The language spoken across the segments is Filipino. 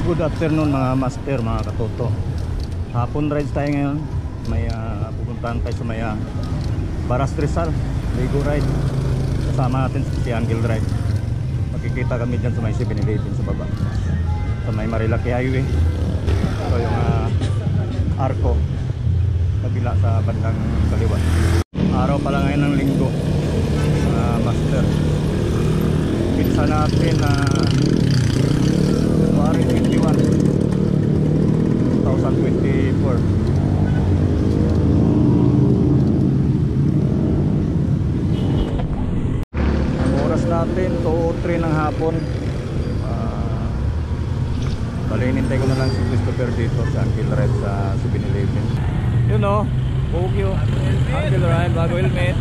Good afternoon mga master, mga katoto. Hapon rides tayo ngayon. May pupuntahan tayo sa may Baras Rizal, Ligo ride. Kasama natin si Angel Ride. Makikita kami dyan sa may 7-Eleven sa baba, sa may Marilaki Highway. Ito yung Arco, kabila sa bandang kaliwa. Araw pala ngayon ng linggo, mga master. Pinsa natin na February 21, 2024. Ang oras natin 2:03 ng hapon. Balinintay ko na lang si Christopher dito sa Angel Ride sa 7-Eleven. You know, Pogyo, Angel Ride, bago helmet.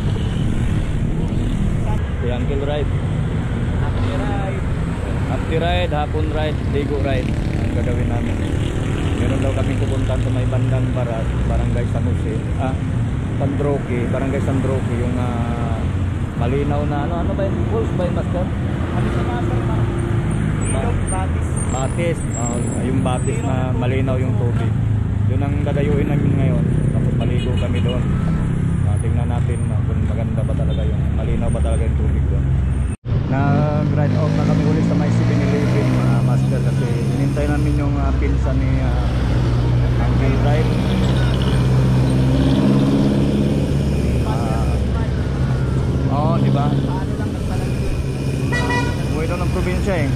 Si Angel Ride. After ride, hapon ride, ligo ride ang gagawin namin. Meron daw kami pupuntahan sa may bandang Baras, Barangay San Jose, Sandroque, Barangay Sandroque, yung malinaw na ano ba yung falls ba yung master? Ano sa master? Batis. Batis, yung batis na malinaw yung tubig. Yun ang dadayuin namin ngayon. Tapos maligo kami doon. Tingnan natin kung maganda ba talaga yung malinaw ba talaga yung tubig doon. Nag-ride out na kami ulit sa may 7-Eleven mga master, kasi hinintay namin yung pinsan ni Angel Ride. Oo, diba? Umuwi daw ng probinsya eh.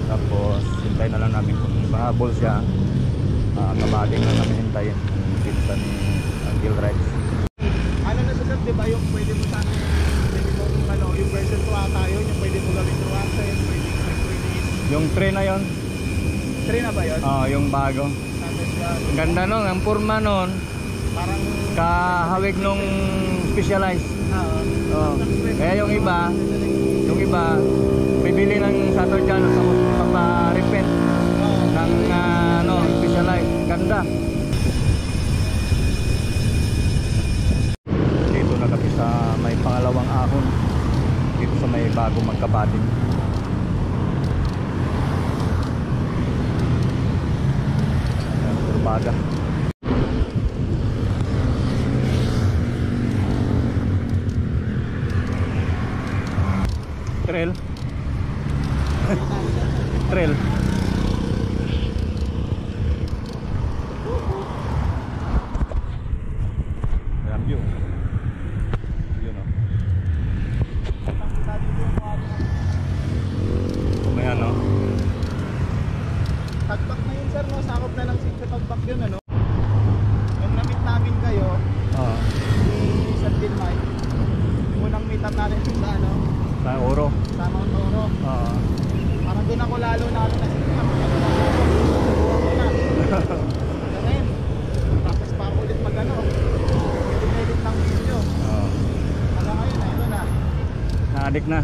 Tapos hintay na lang namin kung mahabol siya. Kabaling na namin hintayin yung pinsan ni Angel Ride. Ano na sa diba yung pwede mo sa akin? Yung version 2 ata yun, yung pwede mo gawin through access, pwede yung tray na yun. Tray na ba yun? Oo, yung bago. Ang ganda nun, ang forma nun. Parang kahawig nung specialized. Oo. Kaya yung iba bibili ng sato dyan sa papa-repaint ng specialized. Ganda. Dito na kami sa may pangalawang ahon, dito sa may bago magkabading. Turbada. Trail. Trail. Ramyo. Yun o. May ano. Tagbak na yun sir, no? Sakop na ng sitio tagbak yun, ano? Nung na-meet namin kayo, ni Sir Dilmay, yung unang meet up natin sa ano? Sa Oro. Sa Mount Oro. Parang doon ako lalo na sitio. Ngayon, tapos pa ako ulit mag-ano. Edit ng video. Hanggang ngayon, ito na. Na-addict na.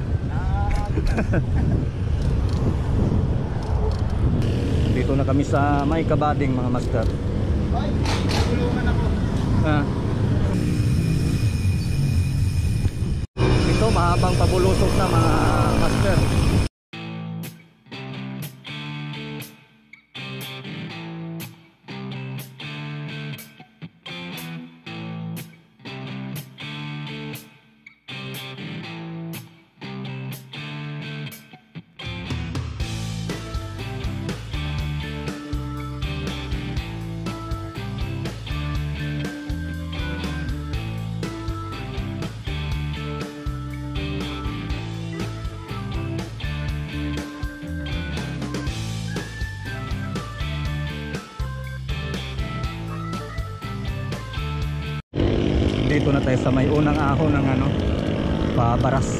Dito na kami sa may kabading mga master. Ay, tulungan ako. Ito mahabang pabulusok na mga master. nandito na tayo sa may unang ahon ng ano, pabaras.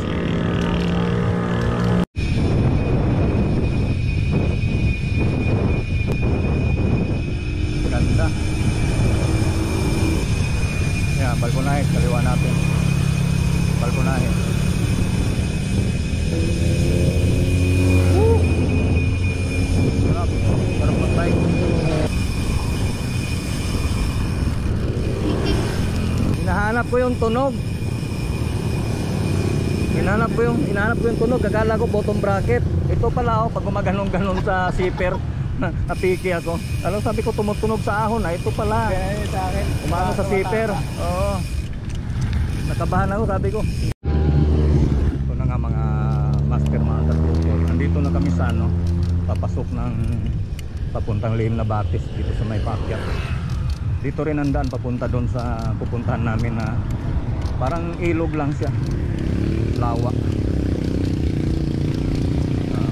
Ganda. Yan, balkonahe, kaliwa natin. Balkonahe. Sarap, sarap mag-bike. Hinahanap ko yung tunog. Hinahanap ko yung tunog. Akala ko bottom bracket. Ito pala pag gumaganon-ganon sa zipper, napiki ako. Alam, sabi ko tumutunog sa ahon. Ito pala. Sa akin. Umano sa zipper. Oo. Nakabahan ako, sabi ko. Ito na nga mga master, mga katutor. Nandito na kami sa ano, papasok ng papuntang Lihim na Batis dito sa may Pakyat. Dito rin ang daan papunta doon sa pupuntahan namin na parang ilog lang siya, lawak.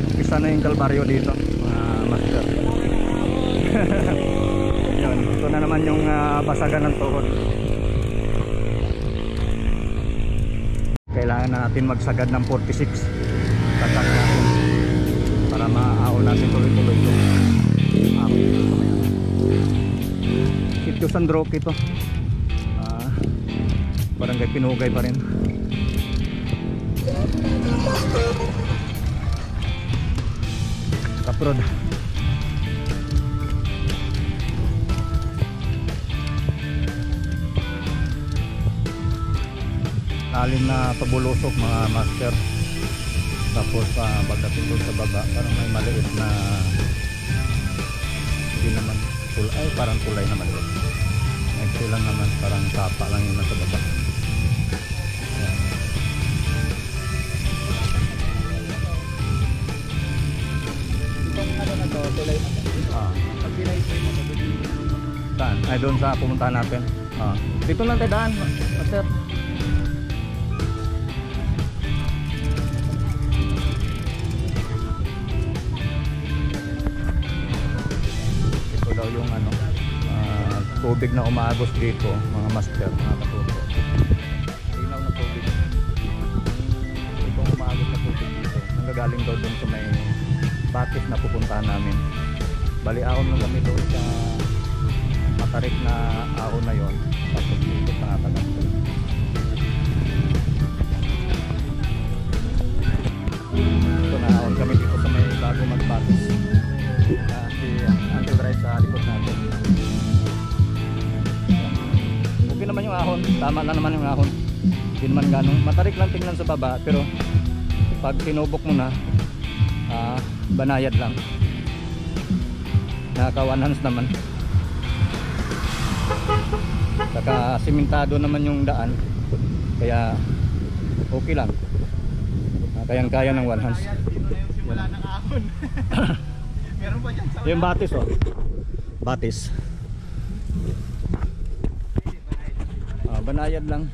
Umpisa na yung kalbaryo dito, mga master. Yun, ito na naman yung basagan ng tuhod. Kailangan natin magsagad ng 46 tatak natin para maaahon natin tuloy-tuloy ito. Sitio San Roque ito, barangay Pinugay pa rin. Kaprod. Lalim na pabulusok mga master. Tapos pagdating doon sa baba parang may maliit na, hindi naman tulay, parang tulay na maliit. Ito lang naman, parang tapa lang yung nasa baba. Ayan. Itong ano na to, tulay na to. Pag pinaisay mo, Saan? Ay, doon sa pumuntahan natin. Dito lang tayo daan, master. Ito daw yung ano, tubig na umaagos dito, mga master, mga katuto. Linaw na tubig. Itong umaagos na tubig dito, nanggagaling daw doon sa may Batis na pupuntahan namin. Bali ahon lang kami doon sa matarik na ahon na yon. Tapos dito sa Atagan. Ito na ahon kami dito sa may bago mag-Batis. Si Uncle Ray sa likod natin. Okay naman yung ahon, tama lang naman yung ahon. Hindi naman ganun, matarik lang tingnan sa baba, pero pag tinubok mo na, banayad lang. Nakaka-1 naman. Saka simentado naman yung daan, kaya okay lang. Kayang-kaya ng 1 hands. dito na yung simula ng ahon. Meron pa dyan sa Yung Batis Batis. Banayad lang.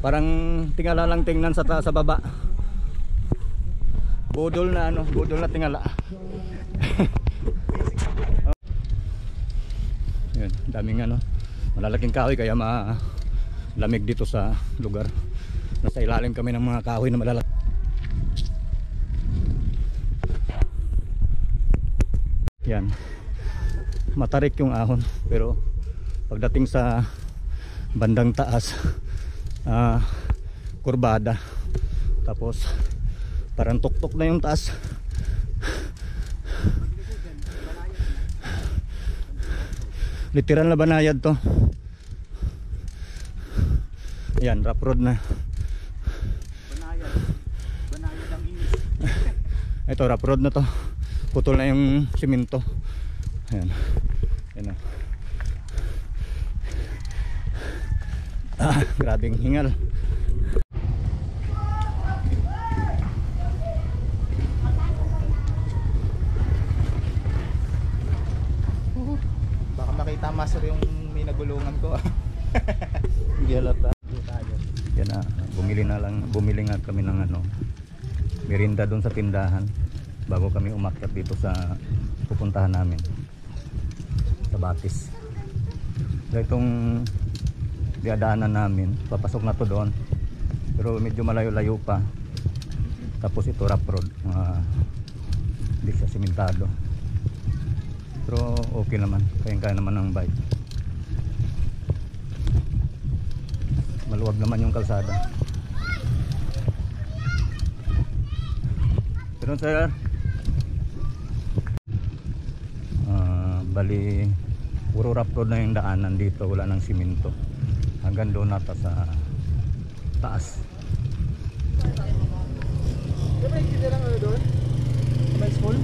Parang tingala lang tingnan sa baba. Budol na ano, budol na tingala. Yun, daming ano, malalaking kahoy kaya malamig dito sa lugar. Nasa ilalim kami ng mga kahoy na malalaki. Yan. Matarik yung ahon, pero pagdating sa bandang taas, kurbada. Tapos parang tuktok na yung taas. Literal na banayad to. Ayan, rough road na. Banayad ang inis. Ito, rough road na to. Putol na yung simento. Ayan. Ayan na. Grabing hingal. Baka makita master yung may nagulungan ko. Hindi halata. Yan na, bumili nga kami ng ano, merinda doon sa tindahan bago kami umakyat dito sa pupuntahan namin sa Batis. Itong diadaanan namin. Papasok na to doon. Pero medyo malayo-layo pa. Tapos ito rough road. Hindi siya simentado. Pero okay naman. Kaya naman ng bike. Maluwag naman yung kalsada. Pero sir, bali puro rough road na yung daanan dito. Wala nang simento. Hanggang doon nata sa taas. May kita lang ano doon? May school?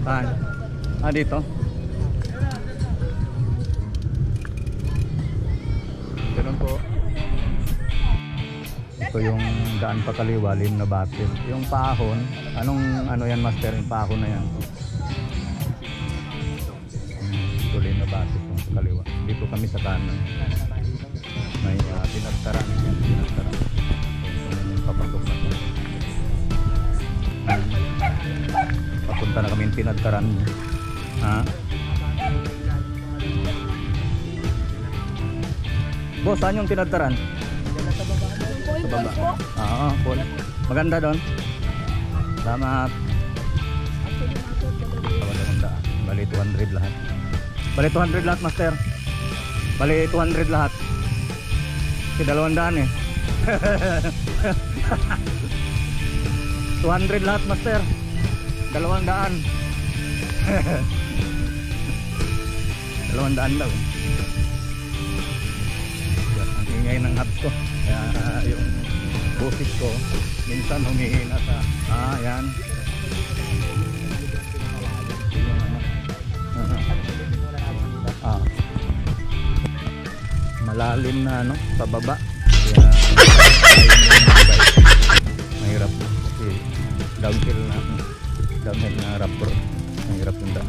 Saan? Dito? Ganun po. Ito yung daan pa kaliwa, lim na batis. Yung paahon, ano yan master? Yung paahon na yan. Ito lim na batis yung sa kaliwa. Dito kami sa kanan. May pinagtaran yan. Pinagtaran. Yung papasok na ito. Papunta na kami yung pinagtaran. Boss, saan yung tinadtaran? Sa baba. Oo, cool. Maganda doon. Salamat. Bali 200 lahat. Bali 200 lahat, master. Bali 200 lahat. Kasi 200 eh. 200 lahat, master. 200. 200 daw. Ang ingay ng apps ko. Kaya yung boses ko minsan humihina sa yan. Malalim na pababa. Kaya mahirap kasi downhill na rapper. Mahirap yung daan.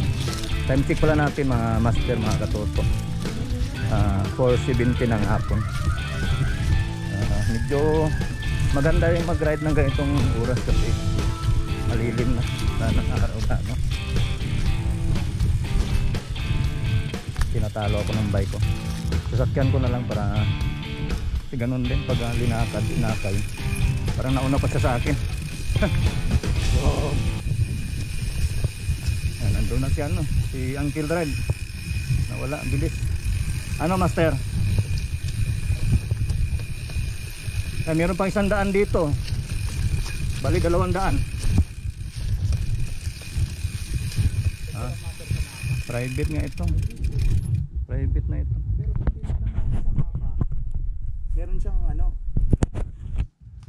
Time check pala natin mga master, mga katoto. 4:70 ng hapon. Medyo maganda yung mag-ride ng ganitong oras kasi malilim na araw na, tinatalo ako ng bike ko. Sasakyan ko na lang para kasi ganun din pag linakad parang nauna pa siya sa akin. So, nandun na si Uncle Red. Nawala, bilis. Master? Meron pang 100 dito. Bali 200. Private nga ito. Private na ito. Meron siyang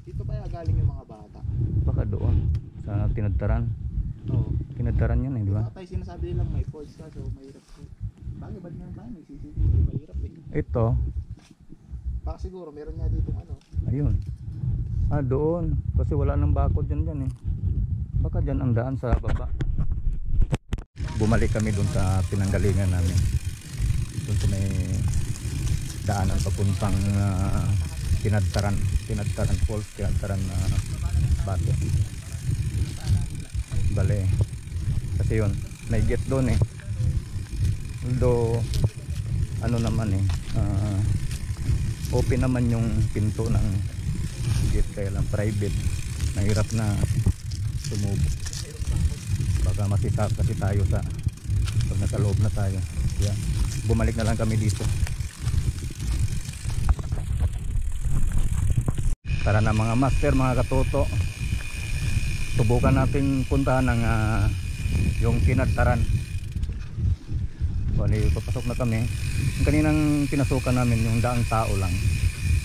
dito kaya galing yung mga bata? Baka doon sa tinadtaran. Oo. Tinadtaran yan di ba? Tayo sinasabi nilang may force ka, so mahirap po. Bagay ba naman tayo? May CCTV, mahirap Ito. Baka siguro meron nga dito Ayun. Doon. Kasi wala nang bakod dyan eh. Baka dyan ang daan sa baba. Bumalik kami doon sa pinanggalingan namin. Doon sa may daanan papuntang Tinadtaran Falls, Tinadtaran Bato. Bale. Kasi yun, may gate doon eh. Although naman open naman yung pinto ng gate, kaya lang private. Mahirap na sumubo. Baka masita kasi tayo pag nasa loob na tayo. Kaya bumalik na lang kami dito. Tara na mga master, mga katoto. Subukan natin puntahan ng yung Tinadtaran. Bali, papasok na kami. Yung kaninang pinasukan namin yung daang tao lang.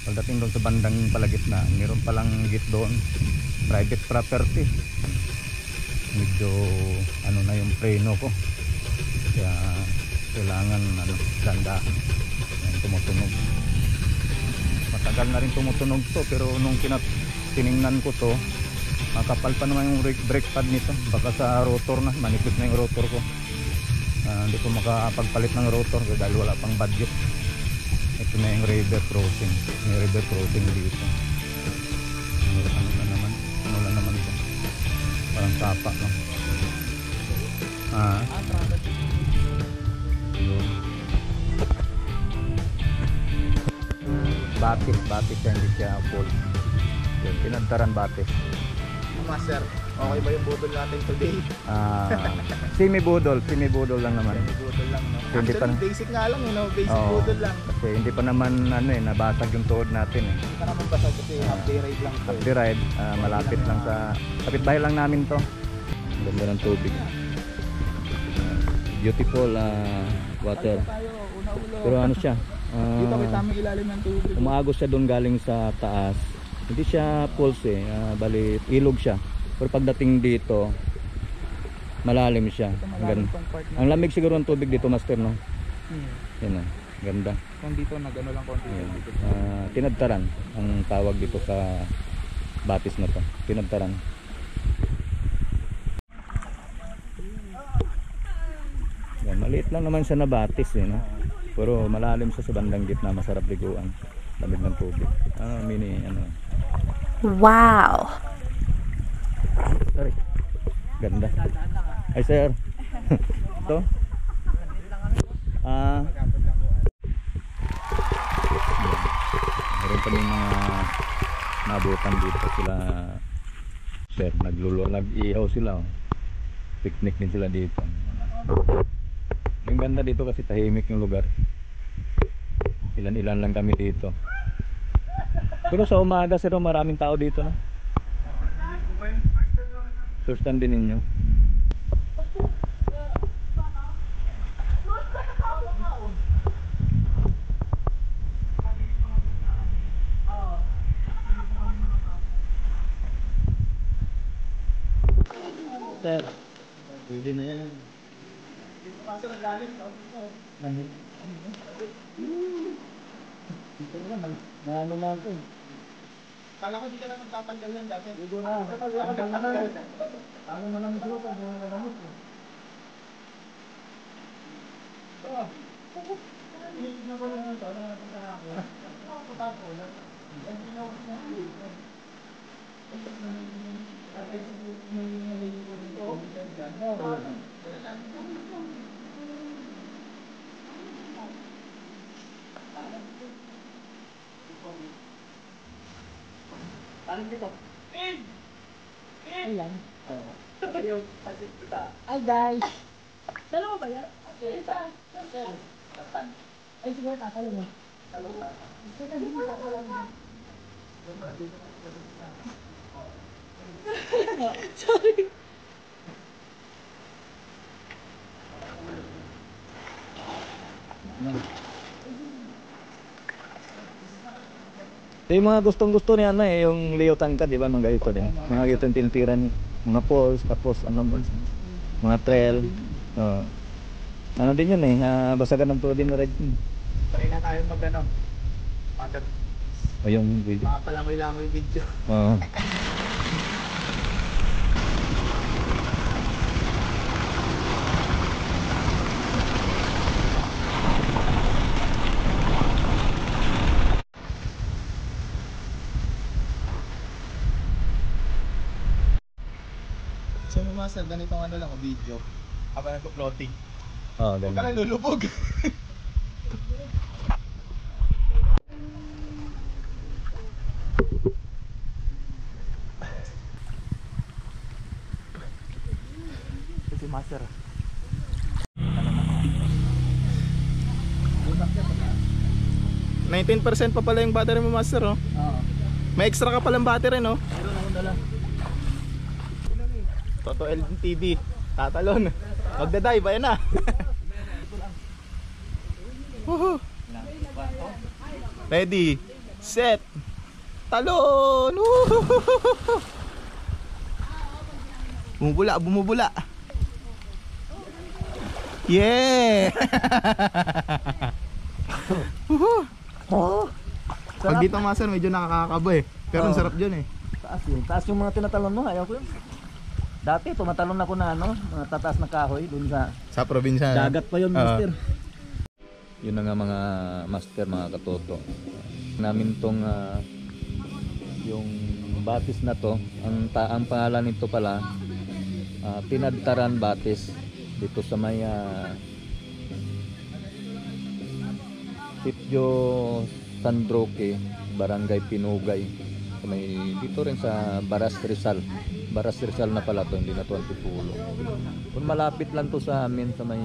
Pagdating doon sa bandang palagitnaan, meron palang gate doon, private property. Medyo na yung preno ko, kaya kailangan gandaan. Tumutunog, matagal na rin tumutunog to, pero nung tiningnan ko to, makapal pa naman yung brake pad nito. Baka sa rotor na, manipis na yung rotor ko. Hindi ko makapagpalit ng rotor dahil wala pang budget. Ito na yung river crossing. May river crossing dito. Ano na naman ito? Parang sapa lang. Ah. Traffic. Batis siya, hindi siya full. Yun, pinagtaran batis. Master, okay ba yung budol natin today? Semi-budol lang naman. Budol lang, no? Hindi Actually, pa- basic nga lang, you know? Basic Oo. budol lang. Kasi hindi pa naman nabasag yung tuhod natin eh. Hindi ka naman basag kasi half day ride lang to. Happy ride, malapit lang sa kapitbahay lang namin to. Ganda ng tubig. Beautiful water. Tayo, una-ulo. Pero ano siya? Dito may tamang ilalim ng tubig. Umaagos siya doon galing sa taas. Hindi siya pulse eh, bali ilog siya. Pero pagdating dito, malalim siya. Malalim tong part na. Ang lamig siguro ng tubig dito, master, no? Yan ganda. Kung dito nag-ano lang konti. Tinadtaran ang tawag dito sa batis na to. Tinadtaran. Yan, maliit lang naman siya na batis eh, no? Pero malalim siya sa bandang gitna, masarap liguan. Lamig ng tubig. Mini ano. Wow. Sorry. Ganda. Ay sir. Ito. Meron pa rin mga nabutan dito sila. Sir, nag-ihaw sila. Oh. Picnic din sila dito. Yung ganda dito kasi tahimik yung lugar. Ilan-ilan lang kami dito. Pero sa umaga sir, maraming tao dito na. First time din ninyo. Sir, pwede na yan. Kasi naglalim, no? Dito na, naano na ako. Kala ko di ka na magtatanggal yan dati. Dito na, tanggal na na. Ano na lang dito, pag nagamit ko. Hindi ko lang ito, napunta ako. Napunta ako. Hindi na ako na. Parang dito. Ayan. Ay guys. Dalawa ba yan? Isa. Ay siguro tatalo mo. Sorry. Yung mga gustong-gusto niya yung Leo Tangkad, di ba? Mga ganito din. Mga ganito yung tinitiran, mga falls, tapos mga trail. Ano din yun basagan ng todo din na ride. Try na tayo mag-ano. O yung video. Palangoy-langoy video. Oo. So master, ganitong ano lang o video. Habang nagpo-floating. Oo, Huwag ka ganun. lang lulubog. Si master. 19% pa pala yung battery mo, master, oh. Oo. May extra ka palang battery, no? Meron akong dala. Toto LTV, tatalon. Magda-dive, ayan na. Woohoo. Ready, set, talon. Woohoo. Bumubula. Yeah. Woohoo. Oo. Pag dito, master, medyo nakakakabo eh. Pero ang sarap dyan eh. Taas yung mga tinatalon mo, ayaw ko yun. Dati tumatalon ako na mga tataas na kahoy dun Sa probinsya. dagat pa yun, master. Yun na nga mga master, mga katoto. Namin tong yung batis na to, ang pangalan nito pala Tinadtaran Batis. dito sa may Sitio San Roque, Barangay Pinugay. So may dito rin sa Baras Rizal. Baras Rizal na pala to, hindi na to Antipolo. Kung malapit lang to sa amin sa may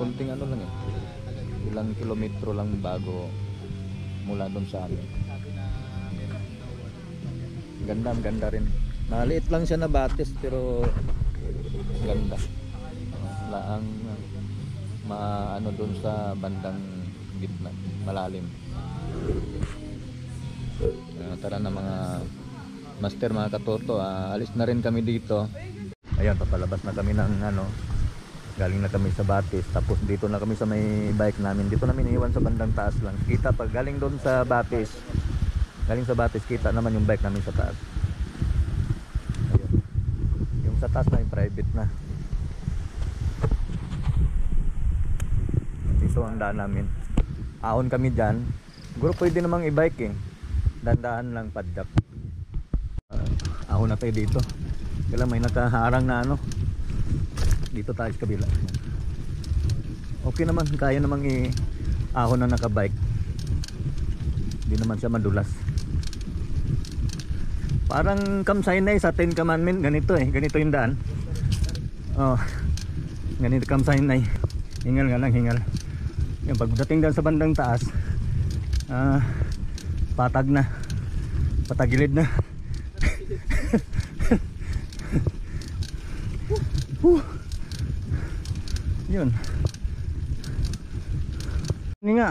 kunting ano lang ilang kilometro lang bago mula doon sa amin. Ganda rin. Maliit lang siya na batis pero ganda. Laang maano doon sa bandang gitna, malalim. Tara na mga master, mga katoto, alis na rin kami dito. Ayan, papalabas na kami ng galing na kami sa Batis, tapos dito na kami sa may bike namin. Dito namin iwan sa bandang taas lang. Kita pag galing doon sa Batis, kita naman yung bike namin sa taas. Ayun. Yung sa taas na yung private na. Dito ang daan namin. Ahon kami dyan. Siguro pwede namang i-bike Dandaan lang, padyak. Ahon na tayo dito. Kailan may nakaharang na dito tayo sa kabila. Okay naman, kaya namang i-ahon na nakabike. Hindi naman siya madulas. Parang kamsaynay sa 10 commandment. Ganito ganito yung daan. Ganito kamsaynay. Hingal nga lang, hingal. Yung pagdating dyan sa bandang taas, patag na, patagilid na. Yun. Ini nga.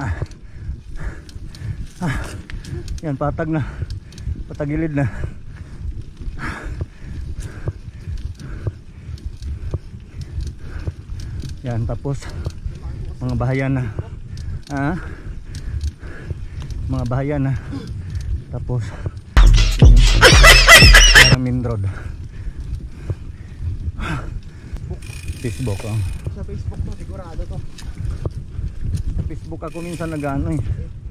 Yan, patag na, patagilid na. Yan, tapos mga bahayan na. Mga bahayan na. Tapos yung main road. Facebook Sa Facebook to, sigurado to. Sa Facebook ako minsan nag-ano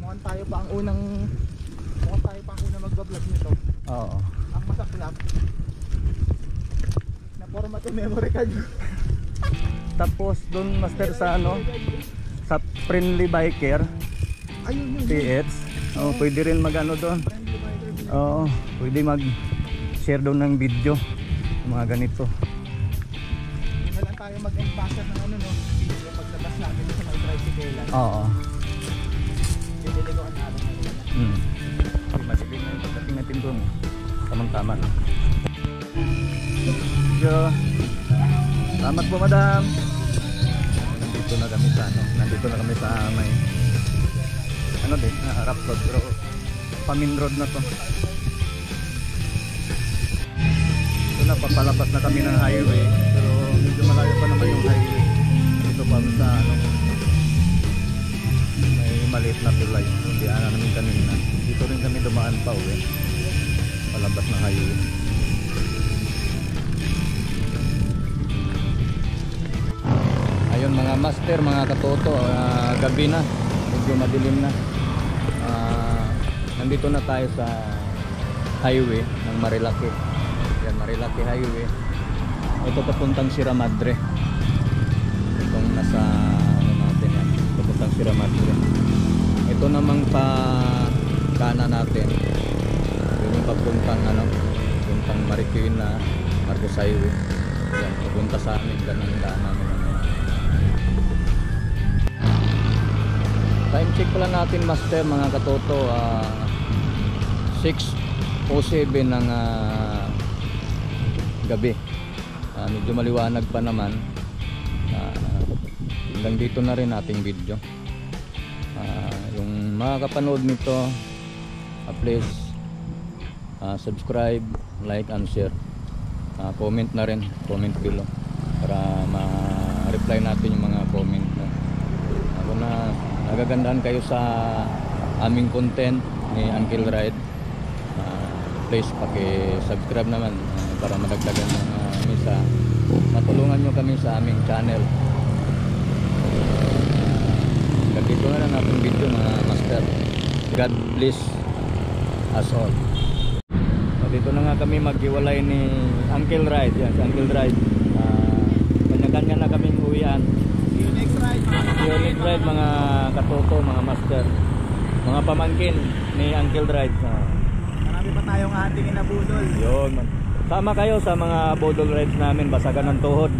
Mukhang tayo pa ang unang magbablog nito. Oo. Ang masaklap na format yung memory card. Tapos doon master sa sa Friendly Biker Ayun yun. PH. Pwede rin mag-ano doon. Oo, pwede mag-share doon ng video. Mga ganito. Hindi na lang tayo mag-embasser ng video paglabas namin sa may tricycle. Oo. Didiligoan natin. Masilig na yung pagdating natin doon. Tamang-tama. Yo. Salamat po, madam. Nandito na kami sa may rough road, pero pamin road na to. Ito na, papalabas na kami ng highway, pero medyo malayo pa naman yung highway. Dito pa sa may maliit na tulay. Hindi namin kanina. Dito rin kami dumaan pa palabas ng highway. Ayun mga master, mga katoto, gabi na, medyo madilim na. Nandito na tayo sa highway ng Marilaki. Yan, Marilaki Highway. Ito papuntang Sierra Madre. Itong nasa natin yan, papuntang Sierra Madre. Ito namang pa kanan natin. Yung papuntang papuntang Marikina, Marcos Highway. Yan, papunta sa amin, ganun daan namin. Time check pala natin master, mga katoto, 6:07 ng gabi. Medyo maliwanag pa naman. Hanggang dito na rin ating video. Yung mga kapanood nito, please subscribe, like and share. Comment na rin, comment below para ma-reply natin yung mga comment. Kung nagagandaan kayo sa aming content ni Uncle Ride, please paki-subscribe naman para madagdagan kami matulungan nyo kami sa aming channel. Dito na lang ating video mga master. God bless us all. Dito na nga kami maghiwalay ni Uncle Ride. Yan, si Uncle Ride. Kanya-kanya na kaming uwi uwian. See you next ride, mga See you next ride, mga katoto, mga master, mga pamangkin ni Uncle Ride. Marami pa tayong ating inabudol. Yun man. Sama kayo sa mga bodol rides namin, basagan ng tuhod.